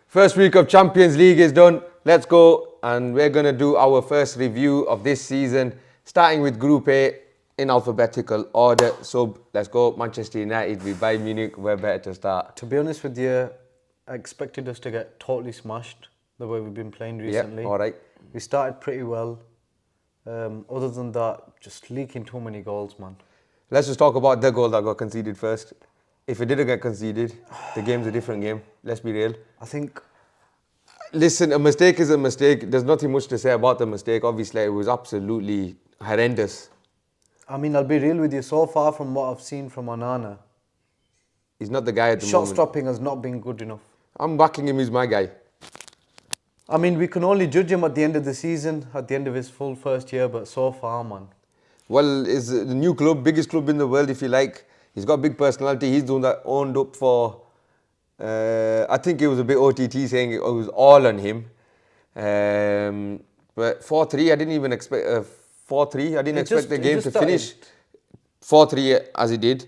First week of Champions League is done. Let's go. And we're going to do our first review of this season, starting with Group A in alphabetical order. So let's go. Manchester United v Bayern Munich. We're better to start. To be honest with you, I expected us to get totally smashed the way we've been playing recently. Yeah, all right. We started pretty well. Other than that, just leaking too many goals, man. Let's just talk about the goal that got conceded first. If it didn't get conceded, the game's a different game. Let's be real. I think... Listen, a mistake is a mistake. There's nothing much to say about the mistake. Obviously, it was absolutely horrendous. I mean, I'll be real with you. So far from what I've seen from Onana, He's not the guy at the shot moment. stopping has not been good enough. I'm backing him. He's my guy. I mean, we can only judge him at the end of the season, at the end of his full first year, but so far, man. Well, it's the new club, biggest club in the world, if you like. He's got big personality. He's doing that owned up for... I think it was a bit OTT saying it was all on him. But 4-3, I didn't even expect... 4-3, I didn't expect the game to finish 4-3 as it did.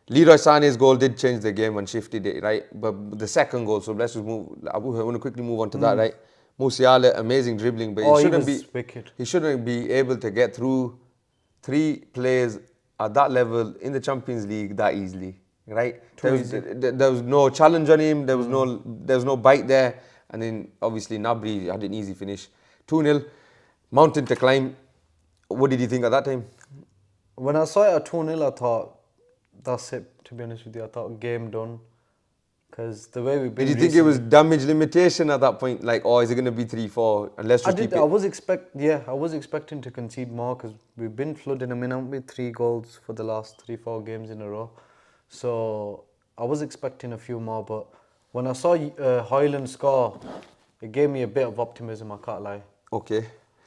Leroy Sané's goal did change the game and shifted it, right? But the second goal, so let's just move... I want to quickly move on to that, right? Musiala, amazing dribbling, but he shouldn't be able to get through 3 players at that level in the Champions League that easily, right? There was no challenge on him, there was no bite there, and then obviously Gnabry had an easy finish. 2-0, mountain to climb. What did you think at that time? When I saw it at 2-0, I thought, that's it, to be honest with you. I thought, game done. Because the way we've been... Did you think it was damage limitation at that point? Like, oh, is it going to be 3-4? And let's just keep it... I was expecting to concede more because we've been flooding them in, haven't we? 3 goals for the last 3-4 games in a row. So I was expecting a few more, but when I saw Haaland score, it gave me a bit of optimism, I can't lie. Okay.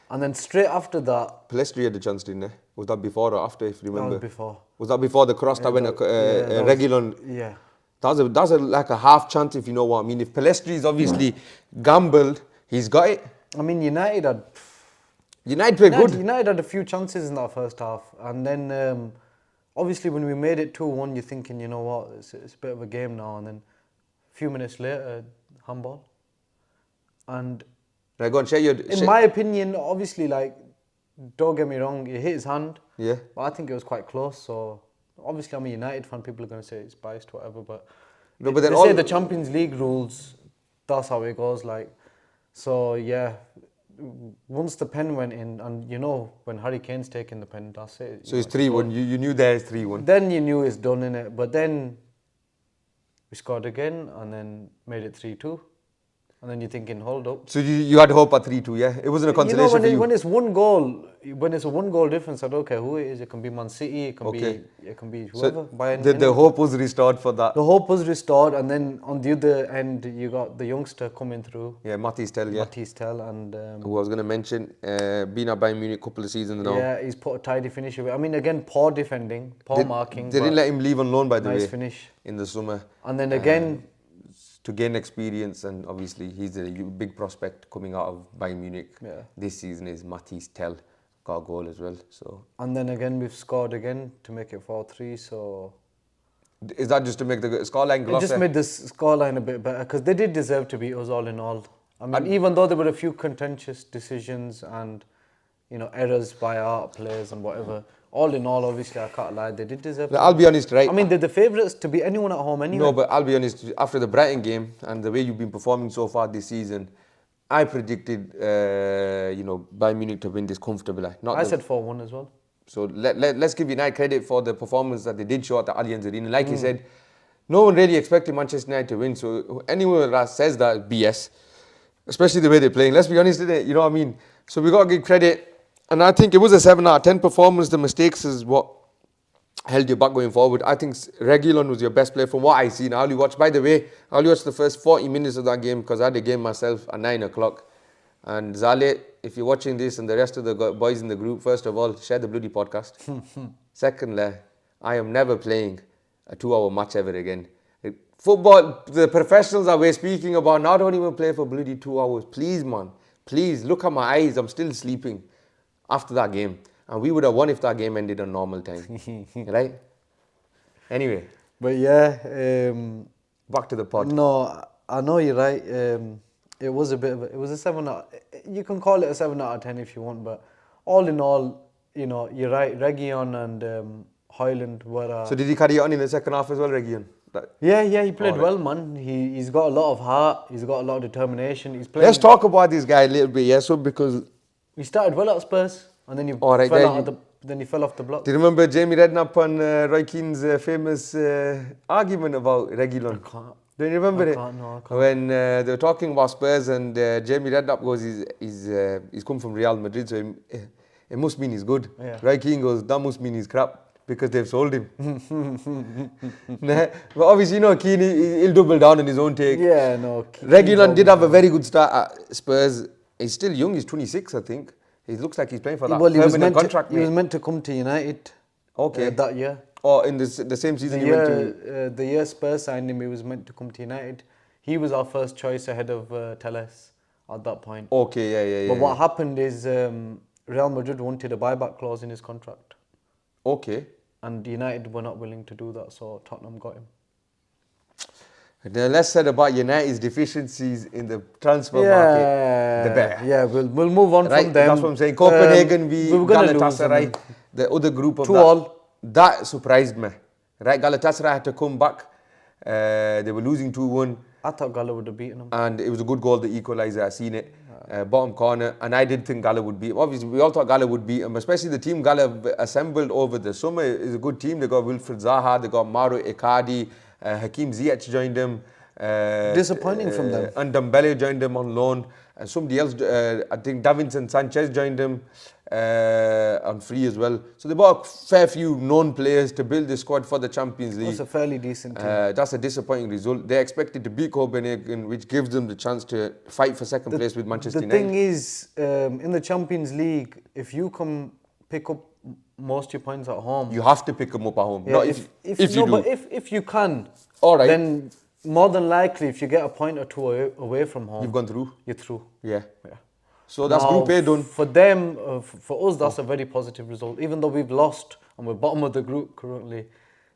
And then straight after that... Pelestri had the chance, didn't he? Was that before or after, if you remember? That was before. Was that before the cross that went Reguilon? Yeah. That's like a half chance, if you know what I mean. If Pelestri's obviously gambled, he's got it. I mean, United played good. United had a few chances in that first half. And then, obviously, when we made it 2-1, you're thinking, you know what, it's a bit of a game now. And then a few minutes later, handball. And... Right, go on, in my opinion, obviously, like, don't get me wrong, he hit his hand. Yeah. But I think it was quite close, so... Obviously, I'm a United fan. People are going to say it's biased, whatever. But they say the Champions League rules. That's how it goes. Like, so yeah. Once the pen went in, and you know when Harry Kane's taking the pen, that's it. So it's 3-1. You knew there's 3-1. Then you knew it's done, innit? But then we scored again, and then made it 3-2. And then you're thinking, hold up. So you had hope at 3-2, yeah? It wasn't a consolation for you. When it's one goal, when it's a 1 goal difference, I don't care who it is. It can be Man City, it can be whoever. So Bayern, the hope was restored for that. The hope was restored, and then on the other end, you got the youngster coming through. Yeah, Mathys Tel, yeah. Mathys Tel, and... who I was going to mention, been at Bayern Munich a couple of seasons now. Yeah, he's put a tidy finish away. I mean, again, poor defending, poor marking. They didn't let him leave on loan, by the way. Nice finish. In the summer. And then again... to gain experience, and obviously he's a big prospect coming out of Bayern Munich this season is Mathys Tel. Got a goal as well. So. And then again, we've scored again to make it 4-3, so... Is that just to make the scoreline glossy? It just made the scoreline a bit better, because they did deserve to beat us all in all. I mean, even though there were a few contentious decisions and, you know, errors by our players and whatever, all in all, obviously, I can't lie, they did deserve to. I'll be honest, right? I mean, they're the favourites to beat anyone at home anyway. No, but I'll be honest, after the Brighton game and the way you've been performing so far this season, I predicted, Bayern Munich to win this comfortably. I said 4-1 as well. So let's give United credit for the performance that they did show at the Allianz Arena. Like you said, no one really expected Manchester United to win. So anyone that says that is BS, especially the way they're playing. Let's be honest, you know what I mean? So we got to give credit. And I think it was a 7 out of 10 performance. The mistakes is what held you back going forward. I think Reguilon was your best player from what I seen. I only watched the first 40 minutes of that game because I had the game myself at 9 o'clock. And Zale, if you're watching this and the rest of the boys in the group, first of all, share the bloody podcast. Secondly, I am never playing a 2-hour match ever again. Football, the professionals that we're speaking about now don't even play for bloody 2 hours. Please, man. Please, look at my eyes. I'm still sleeping after that game. And we would have won if that game ended on normal time. Right? Anyway. But yeah. Back to the pod. No, I know you're right. It was a 7 out. You can call it a 7 out of 10 if you want, but all in all, you know, you're right. Reguilon and Haaland were. So did he carry on in the second half as well, Reguilon? Yeah, he played well, man. He's got a lot of heart. He's got a lot of determination. He's playing. Let's talk about this guy a little bit, yeah. So because he started well at Spurs, and then he then he fell off the block. Do you remember Jamie Redknapp and Roy Keane's famous argument about Reguilon? I can't. Do you remember it? I can't. When they were talking about Spurs and Jamie Redknapp goes, he's come from Real Madrid, so it must mean he's good. Yeah. Roy Keane goes, that must mean he's crap because they've sold him. But obviously, you know, Keane, he'll double down on his own take. Yeah, no. Reguilon did have a very good start at Spurs. He's still young, he's 26, I think. He looks like he's playing for that permanent contract. He was meant to come to United that year. Or in the same season he went to... The year Spurs signed him, he was meant to come to United. He was our first choice ahead of Telles at that point. Okay, yeah. But what happened is Real Madrid wanted a buyback clause in his contract. Okay. And United were not willing to do that, so Tottenham got him. The less said about United's deficiencies in the transfer market, the better. Yeah, we'll move on from them. That's what I'm saying. Copenhagen v Galatasaray, the other group of 2-2. That surprised me. Right, Galatasaray had to come back. They were losing 2-1. I thought Gala would have beaten them. And it was a good goal, the equaliser. I seen it. Bottom corner. And I did think Gala would beat him. Obviously, we all thought Gala would beat him, especially the team Gala assembled over the summer is a good team. They got Wilfried Zaha, they got Mauro Icardi, Hakim Ziyech joined them. Disappointing from them. And Dembele joined them on loan. And somebody else, I think Davinson Sanchez joined them on free as well. So they bought a fair few known players to build the squad for the Champions League. That's a fairly decent team. That's a disappointing result. They expected to beat Copenhagen, which gives them the chance to fight for second place with Manchester United. The thing is, in the Champions League, if you can pick up most of your points at home... You have to pick them up at home. Yeah, Not if you can, all right, then... More than likely, if you get a point or two away from home, you've gone through. You're through. Yeah. So that's Group A done. For them, for us, that's a very positive result. Even though we've lost and we're bottom of the group currently,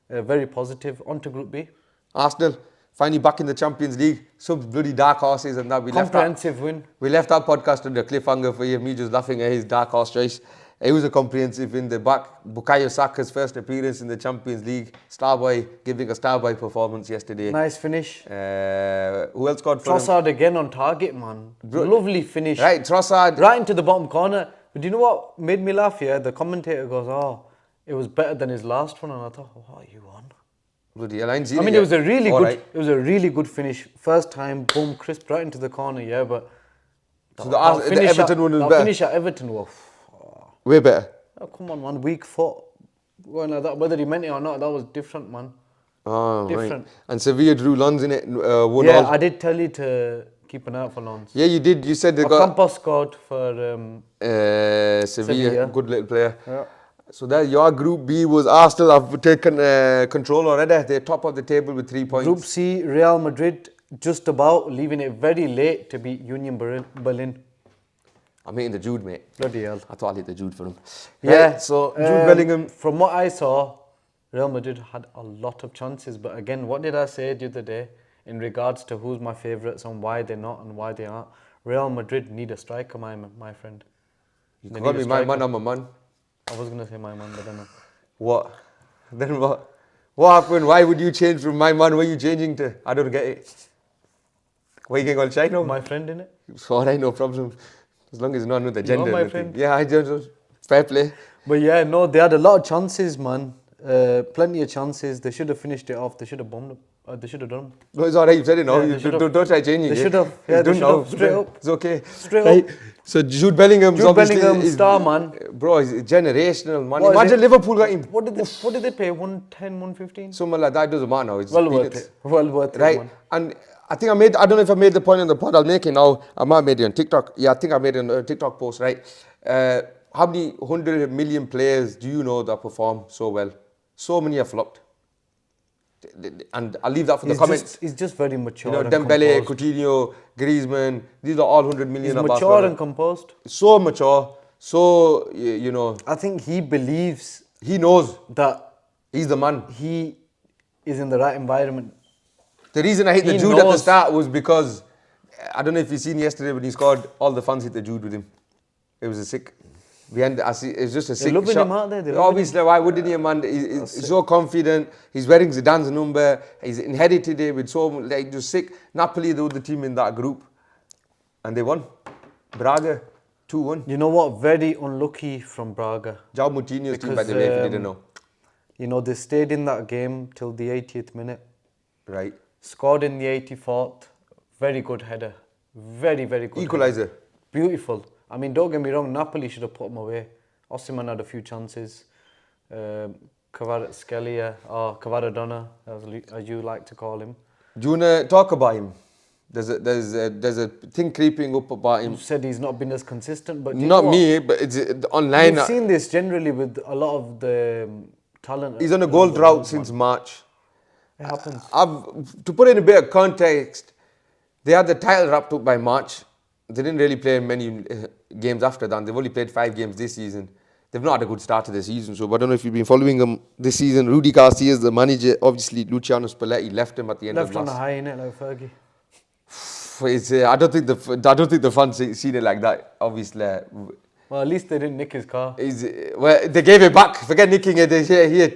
very positive. On to Group B. Arsenal finally back in the Champions League. Some bloody dark horses and that. Comprehensive win. We left our podcast on the cliffhanger for you. Me just laughing at his dark horse choice. It was a comprehensive in the back. Bukayo Saka's first appearance in the Champions League. Starboy giving a Starboy performance yesterday. Nice finish. Who else scored for him? Trossard again on target, man. Lovely finish. Right, Trossard. Right into the bottom corner. But do you know what made me laugh here? The commentator goes, it was better than his last one. And I thought, what are you on? Bloody hell, it was a really good. Right. It was a really good finish. First time, boom, crisp right into the corner. Yeah, but so the Everton one was better. Finish at Everton was way better. Oh, come on, man. Weak foot. Going like that. Whether he meant it or not, that was different, man. Oh, different. Right. And Sevilla drew Lons in it. I did tell you to keep an eye out for Lons. Yeah, you did. You said they Campos scored for Sevilla. Good little player. Yeah. So that your Group B was Arsenal have taken control already. They're top of the table with 3 points. Group C, Real Madrid just about leaving it very late to beat Union Berlin. I'm hitting the Jude, mate. Bloody hell. I thought I'd hit the Jude for him. Yeah. Right, so Jude Bellingham. From what I saw, Real Madrid had a lot of chances. But again, what did I say the other day in regards to who's my favourites and why they're not and why they aren't? Real Madrid need a striker, my friend. You call me my man, I'm a man. I was going to say my man, but I don't know. What? Then what? What happened? Why would you change from my man? Where are you changing to? I don't get it. Why are you getting all shy now? My friend, innit? So alright, no problem. As long as it's not with the gender. My friend. Yeah, I just fair play. But yeah, no, they had a lot of chances, man. Plenty of chances. They should have finished it off. They should have bombed up. They should have done. No, it's alright. You said it now. Yeah, don't try changing it. They should have. Yeah, they should have. Straight up. It's okay. Straight up. So Jude Bellingham, star, man. Bro, he's generational, man. Imagine Liverpool got him. What did they pay? 110, 115? Something like that. It doesn't matter now. It's well worth it. Well worth it, right? Man. And I think I don't know if I made the point on the pod. I'll make it now. I might have made it on TikTok. Yeah, I think I made it on a TikTok post, right? How many 100 million players do you know that perform so well? So many have flopped. And I'll leave that for the comments. He's just very mature. You know, Dembele, Coutinho, Griezmann, these are all 100 million. He's mature and composed. So mature. So, you know. I think he believes. He knows that he's the man. He is in the right environment. The reason I hit the He Jude at the knows. start was because, I don't know if you've seen yesterday when he scored, all the fans hit the Jude with him. It was a sick. It was just a sick loving shot. him, aren't they? They're loving Obviously, why wouldn't he, man? He's so confident. He's wearing Zidane's number. He's inherited it with so like just sick. Napoli, they were the team in that group, and they won. Braga, 2-1. You know what? Very unlucky from Braga. João Moutinho's team, by Because, the way, if you didn't know. You know, they stayed in that game till the 80th minute. Right. Scored in the 84th. Very good header. Very, very good. Equaliser. Header. Beautiful. I mean, don't get me wrong, Napoli should have put him away. Osimhen had a few chances. Kvaratskhelia, or Kvaradona, as you like to call him. Do you want to talk about him? There's a thing creeping up about him. You said he's not been as consistent, but Not me, but it's online. We've seen this generally with a lot of the talent. He's on a goal drought since March. It happens. To put in a bit of context, they had the title wrapped up by March. They didn't really play many games after that. They've only played 5 games this season. They've not had a good start to the season. So I don't know if you've been following them this season. Rudi Garcia is the manager. Obviously, Luciano Spalletti left him at the end Left of on last. a high, innit, like Fergie. I don't think the fans seen it like that. Obviously, Well, at least they didn't nick his car. well, they gave it back. Forget nicking it. They say, here,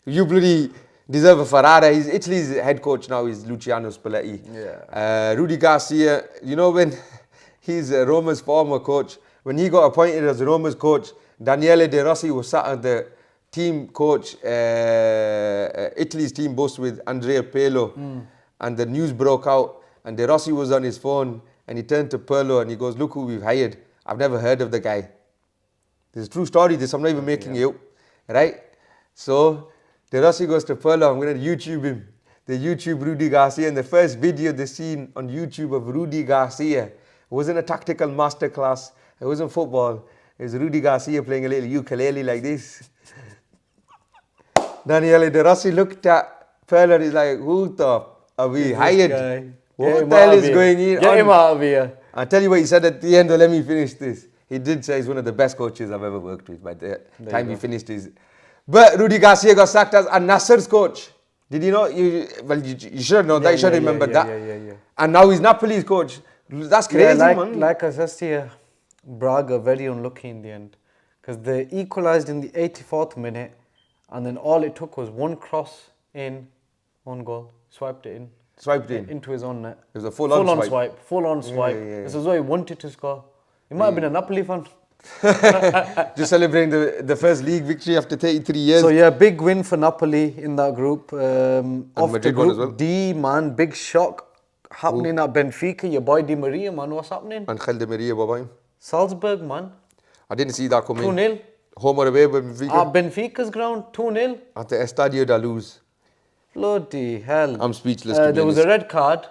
you bloody deserve a Ferrari. He's Italy's head coach now. Is Luciano Spalletti. Yeah. Rudi Garcia. You know when he's Roma's former coach. When he got appointed as Roma's coach, Daniele De Rossi was sat at the team coach, Italy's team bus with Andrea Pirlo, and the news broke out. And De Rossi was on his phone, and he turned to Pirlo and he goes, "Look who we've hired. I've never heard of the guy." This is a true story. This I'm not even making it up, right? So De Rossi goes to Pirlo. I'm going to YouTube him. They YouTube Rudi Garcia, and the first video they seen on YouTube of Rudi Garcia wasn't a tactical masterclass. It wasn't football. It was Rudi Garcia playing a little ukulele like this. Daniele De Rossi looked at Pirlo and he's like, "Who the are we hired? Guy. What the hell is going on?" Get him out of here. I'll tell you what he said at the end. Let me finish this. He did say he's one of the best coaches I've ever worked with by the time he finished his. But Rudi Garcia got sacked as Al Nassr's coach. Did you know? You should know that. You should remember that. Yeah. And now he's Napoli's coach. That's crazy, man. Like I said to you, Braga very unlucky in the end. Because they equalised in the 84th minute, and then all it took was one cross in, one goal. Swiped it in. Swiped in. Into his own net. It was a full-on swipe. Full-on swipe. Yeah. This is why he wanted to score. He might have been a Napoli fan. Just celebrating the first league victory after 33 years. So yeah, big win for Napoli in that group. Off Madrid the won group as well. D, man, big shock happening at Benfica. Your boy Di Maria, man, what's happening? Angel Di Maria, bye-bye. Salzburg, man. I didn't see that coming. 2-0. Home or away, Benfica. At Benfica's ground, 2-0. At the Estadio da Luz. Bloody hell. I'm speechless, to be There was a red card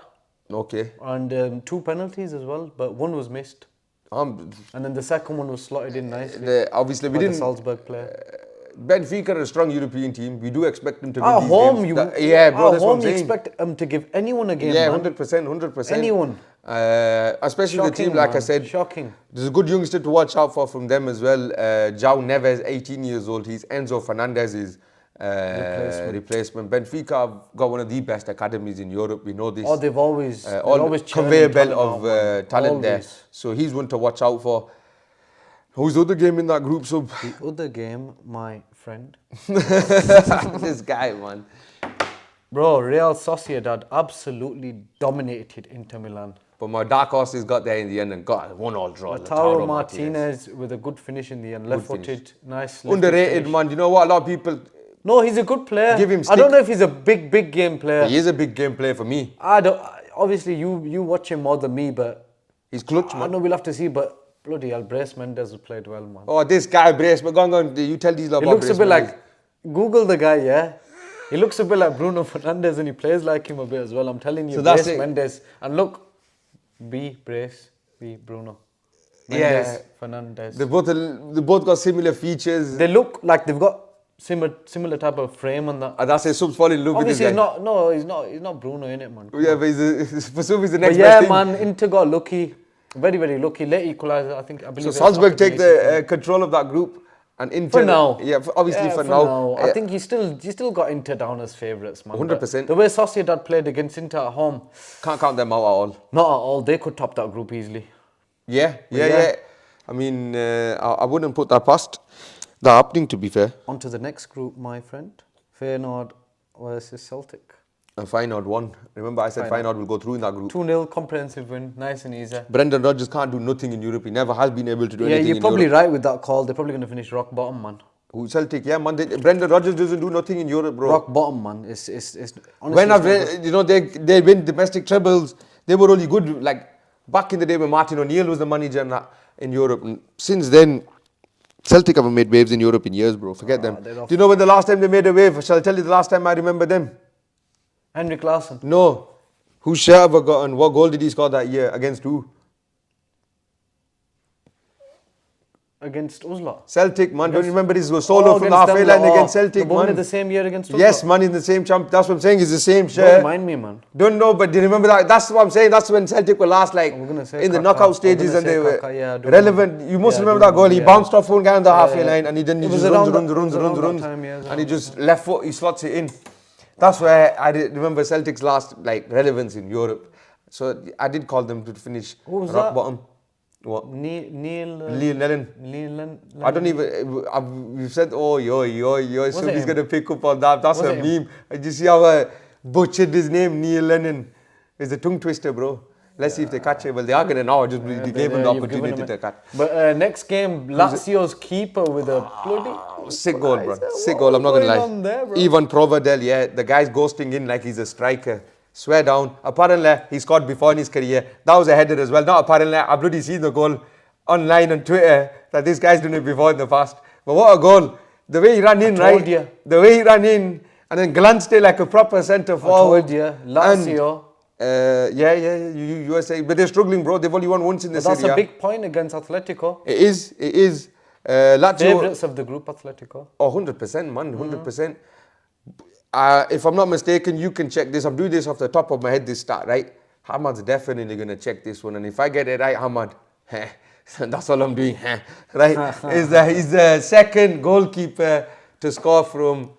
Okay. and 2 penalties as well, but one was missed. And then the second one was slotted in nicely. Obviously, we by the didn't. Salzburg player. Benfica are a strong European team. We do expect them to win At these home, games. you That's what at I'm home you saying. expect them to give anyone a game. Yeah, man. 100%. Anyone. Especially Shocking, the team, like I man. said. Shocking. There's a good youngster to watch out for from them as well. João Neves, 18 years old. He's Enzo Fernandez's replacement. Benfica have got one of the best academies in Europe. We know this. Oh, they've always conveyor churning belt talent of out, talent there. always. So he's one to watch out for. Who's the other game in that group? So The other game, my friend. this guy, man. Bro, Real Sociedad absolutely dominated Inter Milan. But my dark horses got there in the end and got a 1-1 draw. Lautaro Martinez with a good finish in the end. Left-footed, nice. left-foot Underrated, finish. man. You know what? A lot of people. No, he's a good player. Give him I stick. don't know if he's a big game player. He is a big game player for me. I don't. Obviously, you watch him more than me, but He's clutch, I man. know we'll have to see. But bloody hell, Brace Mendes has played well, man. Oh, this guy, Brace. But go on. You tell these lot He about looks a Brace bit Mendes. like, Google the guy, yeah? He looks a bit like Bruno Fernandes and he plays like him a bit as well. I'm telling you, So that's Brace it. Mendes. And look, B, Brace, B, Bruno. Yeah. Mendes, Fernandes. They both got similar features. They look like they've got similar type of frame on that. And that's it. Sub's falling in love Obviously, with this guy. he's not Bruno in it, man. Yeah, but for Sub, he's the But next yeah, best thing. man, Inter got lucky. Very, very lucky. Late equaliser, I believe. So it Salzburg happened in take the 80th the control of that group. And Inter, For now. yeah, obviously for now. I think he still got Inter down as favourites, man. 100%. The way Sociedad played against Inter at home, Can't count them out at all. not at all. They could top that group easily. Yeah. yeah. I mean, I wouldn't put that past the happening, to be fair. On to the next group, my friend. Feyenoord versus Celtic. And Feyenoord won. Remember, I said Feyenoord will go through in that group. 2-0 comprehensive win, nice and easy. Brendan Rodgers can't do nothing in Europe. He never has been able to do anything in Europe. Yeah, you're probably right with that call. They're probably going to finish rock bottom, man. Who, Celtic? Yeah, man. Brendan Rodgers doesn't do nothing in Europe, bro. Rock bottom, man. It's honestly, When I've read, they win domestic trebles. They were only good like back in the day when Martin O'Neill was the manager in Europe. And since then, Celtic haven't made waves in Europe in years, bro. Forget them. Do you know when the last time they made a wave? Shall I tell you the last time I remember them? Henrik Larsson. No. Who should have gotten? What goal did he score that year? Against who? Against Oslo. Celtic, man. Don't you remember his solo from the halfway line against Celtic, the man? The same year against Oslo. Yes, man, in the same champ. That's what I'm saying. It's the same share. Don't remind me, man. Don't know, but do you remember that? That's what I'm saying. That's when Celtic were last, like, in the knockout stages, and they were relevant. You must remember that goal. He bounced off one guy on the halfway line, and he just runs, and he just left foot. He slots it in. That's where I remember Celtic's last, like, relevance in Europe. So I did call them to finish rock bottom. What? Neil Lennon. I don't even. We've said, so he's gonna pick up on that. That's a meme. Did you see how I butchered his name? Neil Lennon. It's a tongue twister, bro. Let's see if they catch it. Well, they are gonna now. Just gave him the opportunity to catch. But next game, Lazio's keeper with a bloody sick goal, bro. Sick goal. I'm not gonna lie. Ivan Provedel, yeah, the guy's ghosting in like he's a striker. Swear down. Apparently, he scored before in his career. That was a header as well. Not apparently. I bloody seen the goal online on Twitter that this guy's done it before in the past. But what a goal. The way he ran in, right? The way he ran in and then glanced it like a proper centre forward. I told you. Lazio. USA. But they're struggling, bro. They've only won once in the Serie A. That's a big point against Atletico. It is. Lazio. Favourites of the group, Atletico. Oh, 100%, man. 100%. If I'm not mistaken, you can check this. I'm doing this off the top of my head, this start, right? Hamad's definitely going to check this one. And if I get it right, Hamad, that's all I'm doing, right? He's the second goalkeeper to score from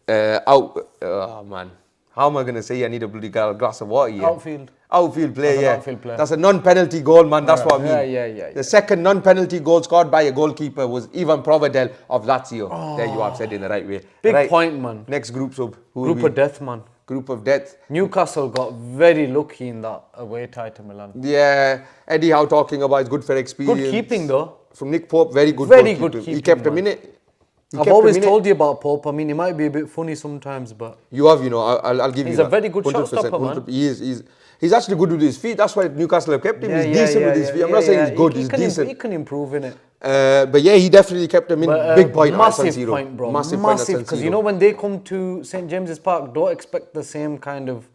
out. Oh, man. How am I going to say I need a bloody glass of water here? Outfield player, yeah. Outfield player. That's a non-penalty goal, man. That's what I mean. Yeah. The second non-penalty goal scored by a goalkeeper was Ivan Provedel of Lazio. Oh. There you have said it in the right way. Big point, man. Next group sub. Group of death, man. Group of death. Newcastle got very lucky in that away tie to Milan. Yeah. Eddie Howe talking about it's good for experience. Good keeping, though. From Nick Pope, very good keeping. He kept a minute. I've always told you about Pope. I mean, he might be a bit funny sometimes, but... You have, I'll give you that. He's a very good shot stopper, man. He is. He's actually good with his feet. That's why Newcastle have kept him. He's decent with his feet. I'm not saying he's good. He's decent. He can improve in it. But yeah, he definitely kept him in. Big point at San Siro. Point, bro. Massive point, because when they come to St. James's Park, don't expect the same kind of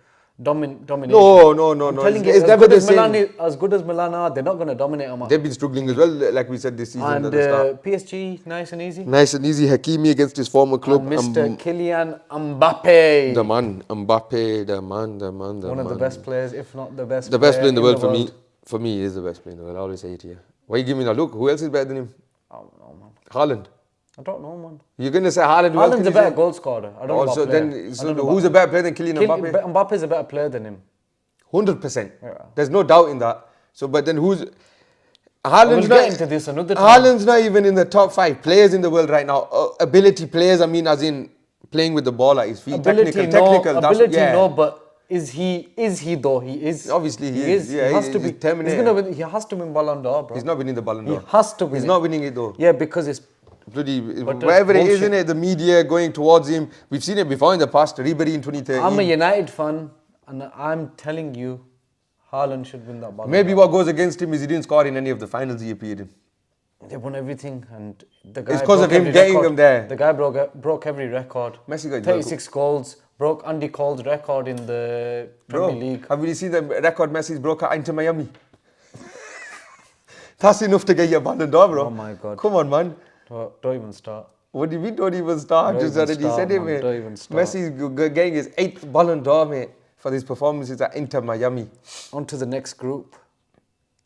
domination. No. It's never the same. As good as Milan are, they're not going to dominate them. They've been struggling as well, like we said this season. And at the start. PSG, nice and easy. Nice and easy. Hakimi against his former club. And Mr. Kylian Mbappe. The man. Mbappe, the man. One of the best players, if not the best. The best player in the world for me. For me, he is the best player in the world. I always say it here. Why you give me that look? Who else is better than him? I don't know, man. Haaland. I don't know, man. You're going to say Haaland? Haaland's a better goal scorer. I don't know about player. Who's a better player than Kylian Mbappe? Mbappe's a better player than him. 100%. Yeah. There's no doubt in that. So, but then who's... Haaland's get into this another time. Haaland's not even in the top 5 players in the world right now. Ability players, I mean, as in playing with the ball at his feet. Technical. No, but is he though? He is. Obviously he is. Yeah, he has to be. He has to win Ballon d'Or, bro. He's not winning the Ballon d'Or. He has to win. He's not winning it though. Yeah, because it's bloody wherever it is in it, the media going towards him. We've seen it before in the past. Ribery in 2013. I'm a United fan, and I'm telling you, Haaland should win that Ballon d'Or. Maybe what goes against him is he didn't score in any of the finals he appeared in. They won everything, and the guy. It's because of him getting them there. The guy broke every record. Messi got 36 goals. Broke Andy Cole's record in the Premier League. Have you seen the record Messi's broke at Inter Miami? That's enough to get your Ballon d'Or, bro. Oh my God. Come on, man. Don't even start. What do you mean don't even start? Just already said it, mate. Don't even start. Messi's getting his 8th Ballon d'Or, mate, for these performances at Inter Miami. On to the next group.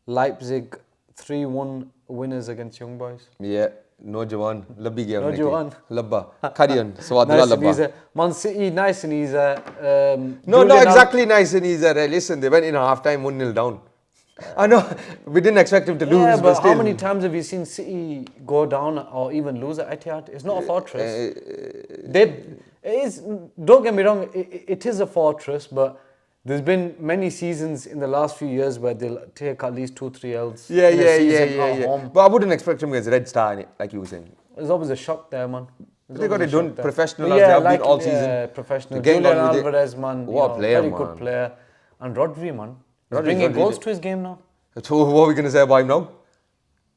Leipzig, 3-1 winners against Young Boys. Yeah. Nojawan, Labbi gaya Nojawan. Labba. Carry on. Swadullah Labba. Man City, nice and easy. No, not exactly nice and easy. Listen, they went in half time 1-0 down. I know, we didn't expect him to lose, Yeah, but still. how many times have you seen City go down or even lose at Etihad? It's not a fortress. Don't get me wrong, it is a fortress, but there's been many seasons in the last few years where they'll take at least 2-3 L's. Yeah. Home. But I wouldn't expect him as Red Star in it, like you were saying. There's always a shock there, man. They got it done professional as they have been all season. Yeah, professional. Julian Alvarez, man. What a player, very man. good player. And Rodri, man. He's Rodri's bringing goals to his game now. So what are we going to say about him now?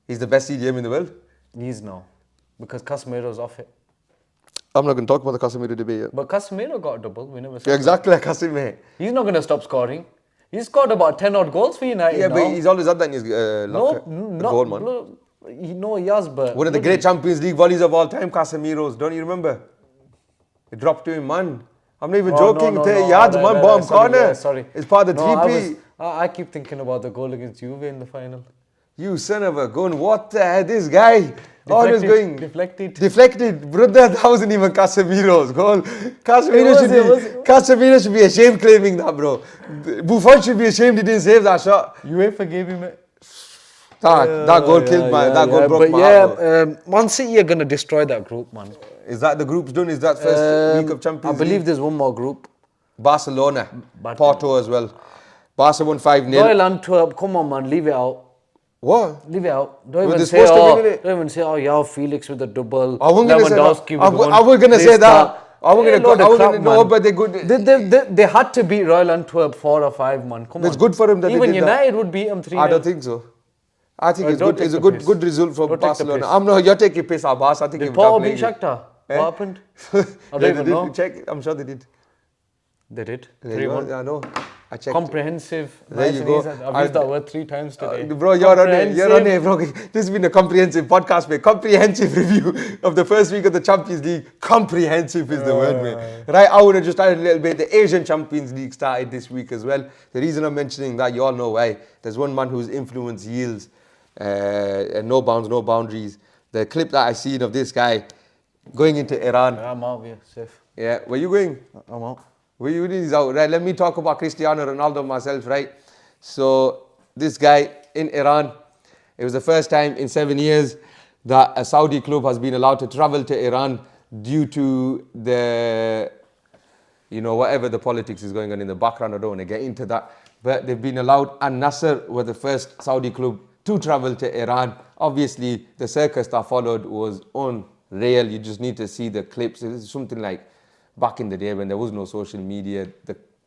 He's the best CDM in the world? He's now. Because Casemiro's off it. I'm not going to talk about the Casemiro debate yet. But Casemiro got a double. We never saw Yeah, exactly like Casemiro. He's not going to stop scoring. He's scored about 10 odd goals for United now. But he's always had that in his locker. Goal, man. He has, but... One of the great Champions League volleys of all time, Casemiro's. Don't you remember? It dropped to him, man. I'm not even joking. 30 yards, man, bottom corner. Yeah, sorry. It's part of the 3P. I keep thinking about the goal against Juve in the final. You son of a gun. What the hell? This guy always going... Deflected. Brother, that wasn't even Casemiro's goal. Casemiro should be ashamed claiming that, bro. Buffon should be ashamed he didn't save that shot. UEFA gave him it. That goal killed my... That goal broke my heart. Man City are going to destroy that group, man. Is that the group's done? Is that first week of Champions League? I believe there's one more group. Barcelona. Porto as well. Barca won 5-0. Royal Antwerp, come on, man, leave it out. What? Leave it out. Don't even say, yeah, Felix with the double. Lewandowski with one. I was going to say that. But they're good. They had to beat Royal Antwerp 4 or 5, man. Come on. It's good for them that even they did United would beat them 3-0. I don't think so. I think it's good. It's a good result for Barcelona. I'm not. You're taking piss at Barca. I think did Porto beat Shakhtar? What happened? I don't even know. Check. I'm sure they did. They did. 3-1. I know. I checked. Comprehensive. There you go. I've used that word 3 times today. Bro, you're on it, bro. This has been a comprehensive podcast, mate. Comprehensive review of the first week of the Champions League. Comprehensive is the word, mate. Right, I would have just started a little bit. The Asian Champions League started this week as well. The reason I'm mentioning that, you all know why. There's one man whose influence yields no bounds, no boundaries. The clip that I seen of this guy going into Iran. I'm out here, safe. Yeah, where you going? I'm out. Where you is out, right? Let me talk about Cristiano Ronaldo myself, right? So this guy in Iran, it was the first time in 7 years that a Saudi club has been allowed to travel to Iran due to the, whatever the politics is going on in the background. I don't want to get into that. But they've been allowed, and Nasser were the first Saudi club to travel to Iran. Obviously, the circus that followed was unreal. You just need to see the clips. It's something like back in the day when there was no social media.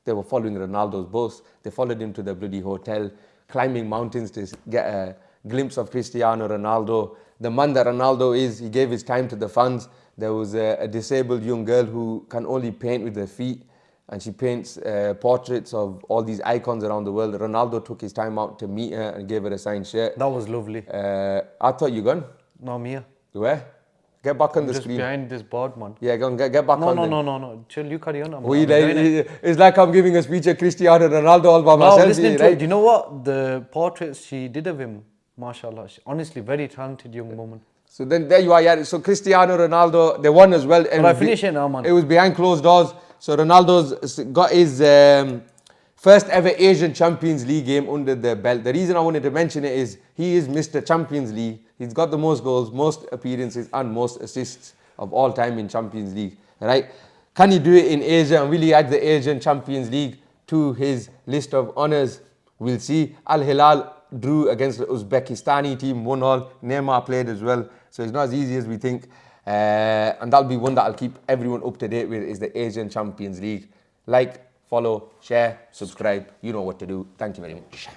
They were following Ronaldo's bus. They followed him to the bloody hotel, climbing mountains to get a glimpse of Cristiano Ronaldo. The man that Ronaldo is, he gave his time to the fans. There was a disabled young girl who can only paint with her feet, and she paints portraits of all these icons around the world. Ronaldo took his time out to meet her and gave her a signed shirt. That was lovely. I thought you gone? No, I'm here. Where? Get back on the screen. Just behind this board, man. Yeah, go on, get back on there. No. Chill, you carry on. It's like I'm giving a speech at Cristiano Ronaldo all by myself. Listening to it, you know what? The portraits she did of him, mashallah. Honestly, very talented young woman. So then there you are. Yeah. So Cristiano Ronaldo, they won as well. I finish it now, man. It was behind closed doors. So Ronaldo's got his first ever Asian Champions League game under the belt. The reason I wanted to mention it is he is Mr. Champions League. He's got the most goals, most appearances and most assists of all time in Champions League. Right? Can he do it in Asia, and will he add the Asian Champions League to his list of honours? We'll see. Al Hilal drew against the Uzbekistani team, 1-1. Neymar played as well. So it's not as easy as we think. And that'll be one that I'll keep everyone up to date with, is the Asian Champions League. Like, follow, share, subscribe. You know what to do. Thank you very much.